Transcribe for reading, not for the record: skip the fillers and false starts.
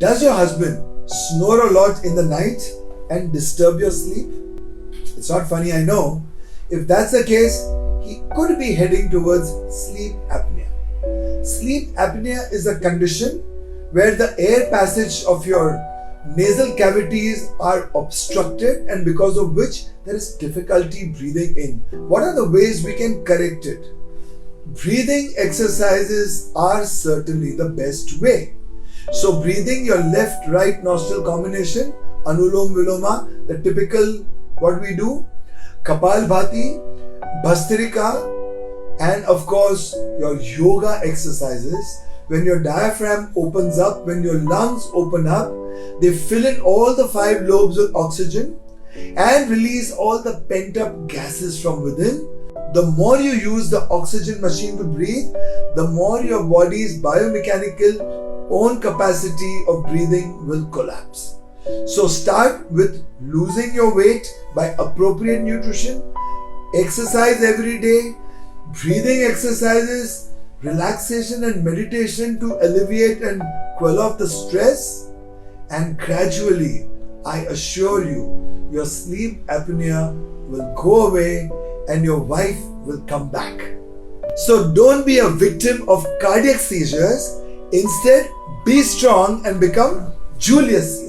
Does your husband snore a lot in the night and disturb your sleep? It's not funny, I know. If that's the case, he could be heading towards sleep apnea. Sleep apnea is a condition where the air passage of your nasal cavities are obstructed and because of which there is difficulty breathing in. What are the ways we can correct it? Breathing exercises are certainly the best way. So breathing your left-right nostril combination, Anulom Viloma, the typical what we do, Kapalbhati, Bhastrika, and of course your yoga exercises. When your diaphragm opens up, when your lungs open up, they fill in all the 5 lobes with oxygen and release all the pent-up gases from within. The more you use the oxygen machine to breathe, the more your body's biomechanical own capacity of breathing will collapse. So start with losing your weight by appropriate nutrition, exercise every day, breathing exercises, relaxation and meditation to alleviate and quell off the stress, and gradually, I assure you, your sleep apnea will go away and your wife will come back. So don't be a victim of cardiac seizures. Instead, be strong and become Julius Caesar.